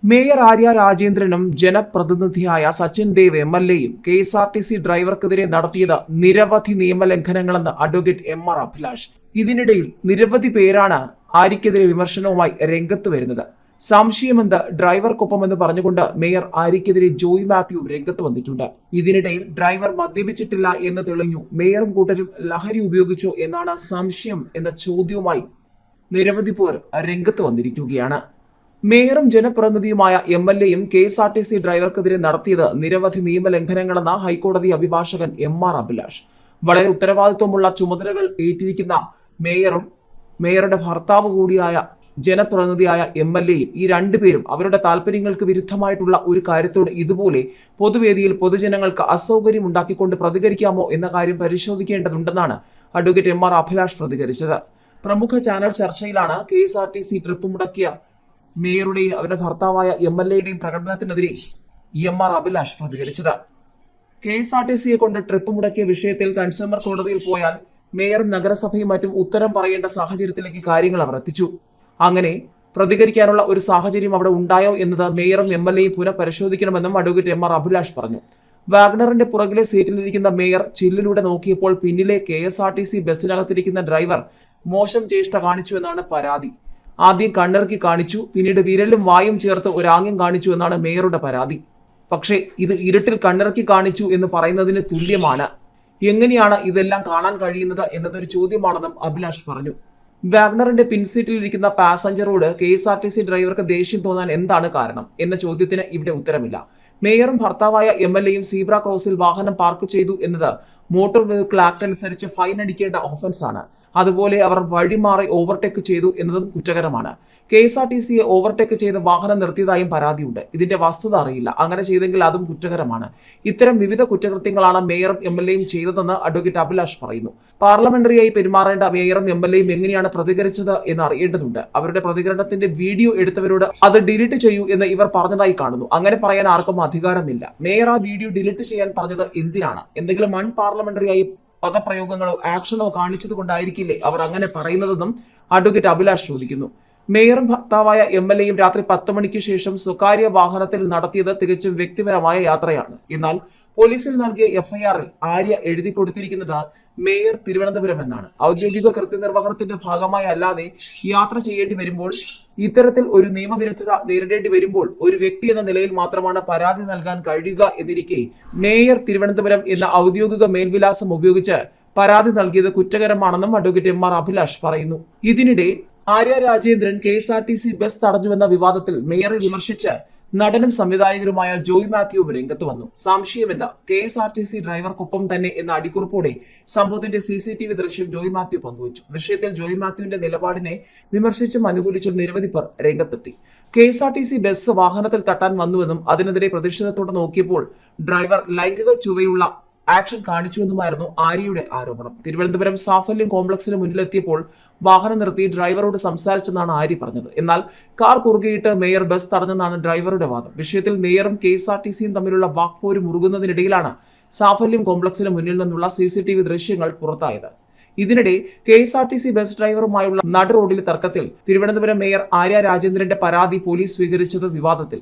Mayor Arya രാജേന്ദ്രനും ജനപ്രതിനിധിയായ Sachin Dev MLA-യും KSRTC ഡ്രൈവർക്കെതിരെ നടത്തിയത് നിരവധി നിയമലംഘനങ്ങളെന്ന് advocate MR Abhilash. ഇതിനിടയിൽ നിരവധി പേരാണ് ആര്യക്കെതിരെ വിമർശനവുമായി രംഗത്ത് വരുന്നത്. സംശയമെന്ത് ഡ്രൈവർക്കൊപ്പമെന്ന് പറഞ്ഞുകൊണ്ട് മേയർ ആര്യക്കെതിരെ ജോയ് മാത്യു രംഗത്ത് വന്നിട്ടുണ്ട്. ഇതിനിടയിൽ ഡ്രൈവർ മദ്യപിച്ചിട്ടില്ല എന്ന് തെളിഞ്ഞു. മേയറും കൂട്ടരും ലഹരി ഉപയോഗിച്ചോ എന്നാണ് സംശയം എന്ന ചോദ്യവുമായി നിരവധി പേർ രംഗത്ത് വന്നിരിക്കുകയാണ്. മേയറും ജനപ്രതിനിധിയുമായ MLA-യും KSRTC ഡ്രൈവർക്കെതിരെ നടത്തിയത് നിരവധി നിയമലംഘനങ്ങളെന്ന ഹൈക്കോടതി അഭിഭാഷകൻ MR അഭിലാഷ്. വളരെ ഉത്തരവാദിത്വമുള്ള ചുമതലകൾ ഏറ്റിരിക്കുന്ന മേയറും മേയറുടെ ഭർത്താവ് കൂടിയായ ജനപ്രതിനിധിയായ MLA-യും ഈ രണ്ടുപേരും അവരുടെ താല്പര്യങ്ങൾക്ക് വിരുദ്ധമായിട്ടുള്ള ഒരു കാര്യത്തോട് ഇതുപോലെ പൊതുവേദിയിൽ പൊതുജനങ്ങൾക്ക് അസൗകര്യം ഉണ്ടാക്കിക്കൊണ്ട് പ്രതികരിക്കാമോ എന്ന കാര്യം പരിശോധിക്കേണ്ടതുണ്ടെന്നാണ് അഡ്വക്കേറ്റ് MR അഭിലാഷ് പ്രതികരിച്ചത്. പ്രമുഖ ചാനൽ ചർച്ചയിലാണ് KSRTC ട്രിപ്പ് മുടക്കിയ മേയറുടെയും അവരുടെ ഭർത്താവായ MLA-യുടെയും പ്രകടനത്തിനെതിരെ MR അഭിലാഷ് പ്രതികരിച്ചത്. KSRTC-യെ കൊണ്ട് ട്രിപ്പ് മുടക്കിയ വിഷയത്തിൽ കൺസ്യൂമർ കോടതിയിൽ പോയാൽ മേയറും നഗരസഭയും മറ്റും ഉത്തരം പറയേണ്ട സാഹചര്യത്തിലേക്ക് കാര്യങ്ങൾ അവർ എത്തിച്ചു. അങ്ങനെ പ്രതികരിക്കാനുള്ള ഒരു സാഹചര്യം അവിടെ ഉണ്ടായോ എന്നത് മേയറും MLA-യും പുനഃപരിശോധിക്കണമെന്നും അഡ്വക്കേറ്റ് MR അഭിലാഷ് പറഞ്ഞു. വാഗ്നറിന്റെ പുറകിലെ സീറ്റിലിരിക്കുന്ന മേയർ ചില്ലിലൂടെ നോക്കിയപ്പോൾ പിന്നിലെ KSRTC ബസ്സിനകത്തിരിക്കുന്ന ഡ്രൈവർ മോശം ചേഷ്ട കാണിച്ചു എന്നാണ് പരാതി. ആദ്യം കണ്ണിറുക്കി കാണിച്ചു, പിന്നീട് വിരലും വായും ചേർത്ത് ഒരാംഗ്യം കാണിച്ചു എന്നാണ് മേയറുടെ പരാതി. പക്ഷേ ഇത് ഇരുട്ടിൽ കണ്ണിറുക്കി കാണിച്ചു എന്ന് പറയുന്നതിന് തുല്യമാണ്. എങ്ങനെയാണ് ഇതെല്ലാം കാണാൻ കഴിയുന്നത് എന്നതൊരു ചോദ്യമാണെന്നും അഭിലാഷ് പറഞ്ഞു. വാഗ്നറിന്റെ പിൻസീറ്റിലിരിക്കുന്ന പാസഞ്ചറോട് KSRTC ഡ്രൈവർക്ക് ദേഷ്യം തോന്നാൻ എന്താണ് കാരണം എന്ന ചോദ്യത്തിന് ഇവിടെ ഉത്തരമില്ല. മേയറും ഭർത്താവായ MLA-യും സീബ്ര ക്രോസിൽ വാഹനം പാർക്ക് ചെയ്തു എന്നത് മോട്ടോർ വെഹിക്കിൾ ആക്ട് അനുസരിച്ച് ഫൈൻ അടിക്കേണ്ട ഓഫൻസ് ആണ്. അതുപോലെ അവർ വഴിമാറി ഓവർടേക്ക് ചെയ്തു എന്നതും കുറ്റകരമാണ്. KSRTC-യെ ഓവർടേക്ക് ചെയ്ത് വാഹനം നിർത്തിയതായും പരാതിയുണ്ട്. ഇതിന്റെ വസ്തുത അറിയില്ല. അങ്ങനെ ചെയ്തെങ്കിൽ അതും കുറ്റകരമാണ്. ഇത്തരം വിവിധ കുറ്റകൃത്യങ്ങളാണ് മേയറും MLA-യും ചെയ്തതെന്ന് അഡ്വക്കേറ്റ് അഭിലാഷ് പറയുന്നു. പാർലമെന്ററിയായി പെരുമാറേണ്ട മേയറും MLA-യും എങ്ങനെയാണ് പ്രതികരിച്ചത് എന്ന് അറിയേണ്ടതുണ്ട്. അവരുടെ പ്രതികരണത്തിന്റെ വീഡിയോ എടുത്തവരോട് അത് ഡിലീറ്റ് ചെയ്യൂ എന്ന് ഇവർ പറഞ്ഞതായി കാണുന്നു. അങ്ങനെ പറയാൻ ആർക്കും അധികാരമില്ല. മേയർ ആ വീഡിയോ ഡിലീറ്റ് ചെയ്യാൻ പറഞ്ഞത് എന്തിനാണ്? എന്തെങ്കിലും പാർലമെന്ററിയായി പദപ്രയോഗങ്ങളോ ആക്ഷനോ കാണിച്ചത് കൊണ്ടായിരിക്കില്ലേ അവർ അങ്ങനെ പറയുന്നതെന്നും അഡ്വക്കേറ്റ് അഭിലാഷ് ചോദിക്കുന്നു. മേയറും ഭർത്താവായ MLA-യും രാത്രി 10 മണിക്ക് ശേഷം സ്വകാര്യ വാഹനത്തിൽ നടത്തിയത് തികച്ചും വ്യക്തിപരമായ യാത്രയാണ്. എന്നാൽ പോലീസിൽ നൽകിയ FIR-ൽ ആര്യ എഴുതി കൊടുത്തിരിക്കുന്നത് മേയർ തിരുവനന്തപുരം എന്നാണ്. ഔദ്യോഗിക കൃത്യനിർവഹണത്തിന്റെ ഭാഗമായി അല്ലാതെ യാത്ര ചെയ്യേണ്ടി വരുമ്പോൾ, ഇത്തരത്തിൽ ഒരു നിയമവിരുദ്ധത നേരിടേണ്ടി വരുമ്പോൾ ഒരു വ്യക്തി എന്ന നിലയിൽ മാത്രമാണ് പരാതി നൽകാൻ കഴിയുക എന്നിരിക്കെ മേയർ തിരുവനന്തപുരം എന്ന ഔദ്യോഗിക മേൽവിലാസം ഉപയോഗിച്ച് പരാതി നൽകിയത് കുറ്റകരമാണെന്നും അഡ്വക്കേറ്റ് MR അഭിലാഷ് പറയുന്നു. ഇതിനിടെ ആര്യ രാജേന്ദ്രൻ KSRTC ബസ് തടഞ്ഞുവെന്ന വിവാദത്തിൽ മേയറെ വിമർശിച്ച് നടനും സംവിധായകരുമായ ജോയ് മാത്യു രംഗത്ത് വന്നു. സംശയമെന്ത് KSRTC ഡ്രൈവർക്കൊപ്പം തന്നെ എന്ന അടിക്കുറിപ്പോടെ സംഭവത്തിന്റെ CCTV ദൃശ്യം ജോയ് മാത്യു പങ്കുവച്ചു. വിഷയത്തിൽ ജോയ് മാത്യുവിന്റെ നിലപാടിനെ വിമർശിച്ചും അനുകൂലിച്ചും നിരവധി പേർ രംഗത്തെത്തി. KSRTC ബസ് വാഹനത്തിൽ തട്ടാൻ വന്നുവെന്നും അതിനെതിരെ പ്രതിഷേധത്തോടെ നോക്കിയപ്പോൾ ഡ്രൈവർ ലൈംഗിക ചുവയുള്ള ആക്ഷൻ കാണിച്ചുവെന്നുമായിരുന്നു ആര്യയുടെ ആരോപണം. തിരുവനന്തപുരം സാഫല്യം കോംപ്ലക്സിന് മുന്നിലെത്തിയപ്പോൾ വാഹനം നിർത്തി ഡ്രൈവറോട് സംസാരിച്ചെന്നാണ് ആര്യ പറഞ്ഞത്. എന്നാൽ കാർ കുറുകെയിട്ട് മേയർ ബസ് തടഞ്ഞെന്നാണ് ഡ്രൈവറുടെ വാദം. വിഷയത്തിൽ മേയറും KSRTC-യും തമ്മിലുള്ള വാക്പോര് മുറുകുന്നതിനിടയിലാണ് സാഫല്യം കോംപ്ലക്സിന് മുന്നിൽ നിന്നുള്ള CCTV ദൃശ്യങ്ങൾ പുറത്തായത്. ഇതിനിടെ KSRTC ബസ് ഡ്രൈവറുമായുള്ള നട റോഡിലെ തർക്കത്തിൽ തിരുവനന്തപുരം മേയർ ആര്യ രാജേന്ദ്രന്റെ പരാതി പോലീസ് സ്വീകരിച്ചത് വിവാദത്തിൽ.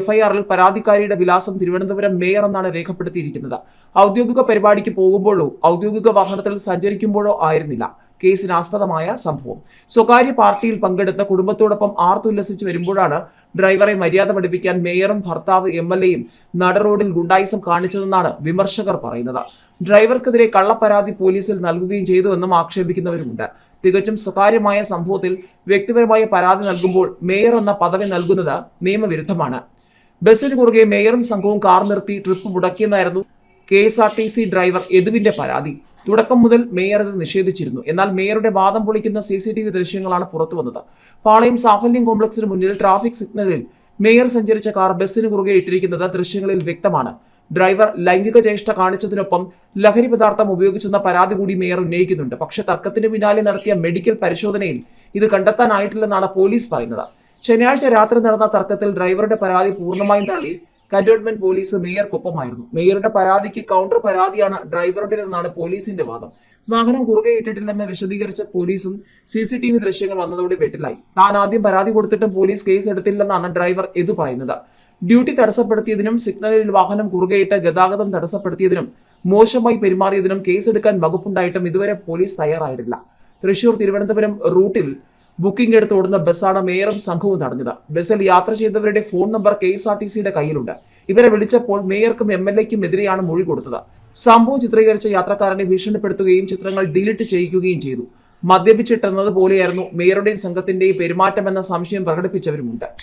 FIR-ൽ പരാതിക്കാരിയുടെ വിലാസം തിരുവനന്തപുരം മേയർ എന്നാണ് രേഖപ്പെടുത്തിയിരിക്കുന്നത്. ഔദ്യോഗിക പരിപാടിക്ക് പോകുമ്പോഴോ ഔദ്യോഗിക വാഹനത്തിൽ സഞ്ചരിക്കുമ്പോഴോ ആയിരുന്നില്ല കേസിനാസ്പദമായ സംഭവം. സ്വകാര്യ പാർട്ടിയിൽ പങ്കെടുത്ത കുടുംബത്തോടൊപ്പം ആർത്തുല്ലസിച്ച് വരുമ്പോഴാണ് ഡ്രൈവറെ മര്യാദ പഠിപ്പിക്കാൻ മേയറും ഭർത്താവ് MLA-യും നട റോഡിൽ ഗുണ്ടായിസം കാണിച്ചതെന്നാണ് വിമർശകർ പറയുന്നത്. ഡ്രൈവർക്കെതിരെ കള്ളപ്പരാതി പോലീസിൽ നൽകുകയും ചെയ്തുവെന്നും ആക്ഷേപിക്കുന്നവരുമുണ്ട്. തികച്ചും സ്വകാര്യമായ സംഭവത്തിൽ വ്യക്തിപരമായ പരാതി നൽകുമ്പോൾ മേയർ എന്ന പദവി നൽകുന്നത് നിയമവിരുദ്ധമാണ്. ബസ്സിന് കുറുകെ മേയറും സംഘവും കാർ നിർത്തി ട്രിപ്പ് മുടക്കിയെന്നായിരുന്നു KSRTC ഡ്രൈവർ യദുവിന്റെ പരാതി. തുടക്കം മുതൽ മേയർ ഇത് നിഷേധിച്ചിരുന്നു. എന്നാൽ മേയറുടെ വാദം പൊളിക്കുന്ന CCTV ദൃശ്യങ്ങളാണ് പുറത്തു വന്നത്. പാളയം സാഫല്യം കോംപ്ലക്സിന് മുന്നിൽ ട്രാഫിക് സിഗ്നലിൽ മേയർ സഞ്ചരിച്ച കാർ ബസ്സിന് കുറുകെ ഇട്ടിരിക്കുന്നത് ദൃശ്യങ്ങളിൽ വ്യക്തമാണ്. ഡ്രൈവർ ലൈംഗിക ചേഷ്ട കാണിച്ചതിനൊപ്പം ലഹരി പദാർത്ഥം ഉപയോഗിച്ചെന്ന പരാതി കൂടി മേയർ ഉന്നയിക്കുന്നുണ്ട്. പക്ഷേ തർക്കത്തിന് പിന്നാലെ നടത്തിയ മെഡിക്കൽ പരിശോധനയിൽ ഇത് കണ്ടെത്താനായിട്ടില്ലെന്നാണ് പോലീസ് പറയുന്നത്. ശനിയാഴ്ച രാത്രി നടന്ന തർക്കത്തിൽ ഡ്രൈവറുടെ പരാതി പൂർണ്ണമായും തള്ളി കന്റോൺമെന്റ് പോലീസ് മേയർക്കൊപ്പമായിരുന്നു. മേയറുടെ പരാതിക്ക് കൗണ്ടർ പരാതിയാണ് ഡ്രൈവറുടേതെന്നാണ് പോലീസിന്റെ വാദം. വാഹനം കുറുകെ ഇട്ടിട്ടില്ലെന്ന് വിശദീകരിച്ച പോലീസും CCTV ദൃശ്യങ്ങൾ വന്നതോടെ വെട്ടിലായി. താൻ ആദ്യം പരാതി കൊടുത്തിട്ടും പോലീസ് കേസ് എടുത്തില്ലെന്നാണ് ഡ്രൈവർ എതു പറയുന്നത്. ഡ്യൂട്ടി തടസ്സപ്പെടുത്തിയതിനും സിഗ്നലിൽ വാഹനം കുറുകെയിട്ട് ഗതാഗതം തടസ്സപ്പെടുത്തിയതിനും മോശമായി പെരുമാറിയതിനും കേസെടുക്കാൻ വകുപ്പുണ്ടായിട്ടും ഇതുവരെ പോലീസ് തയ്യാറായിട്ടില്ല. തൃശൂർ തിരുവനന്തപുരം റൂട്ടിൽ ബുക്കിംഗ് എടുത്ത് ഓടുന്ന ബസ്സാണ് മേയറും സംഘവും തടഞ്ഞത്. ബസ്സിൽ യാത്ര ചെയ്തവരുടെ ഫോൺ നമ്പർ KSRTCയുടെ കയ്യിലുണ്ട്. ഇവരെ വിളിച്ചപ്പോൾ മേയർക്കും MLAയ്ക്കും എതിരെയാണ് മൊഴി കൊടുത്തത്. സംഭവം ചിത്രീകരിച്ച യാത്രക്കാരനെ ഭീഷണിപ്പെടുത്തുകയും ചിത്രങ്ങൾ ഡിലീറ്റ് ചെയ്യിക്കുകയും ചെയ്തു. മദ്യപിച്ചിട്ടെന്നത് പോലെയായിരുന്നു മേയറുടെയും സംഘത്തിന്റെയും പെരുമാറ്റമെന്ന സംശയം പ്രകടിപ്പിച്ചവരുമുണ്ട്.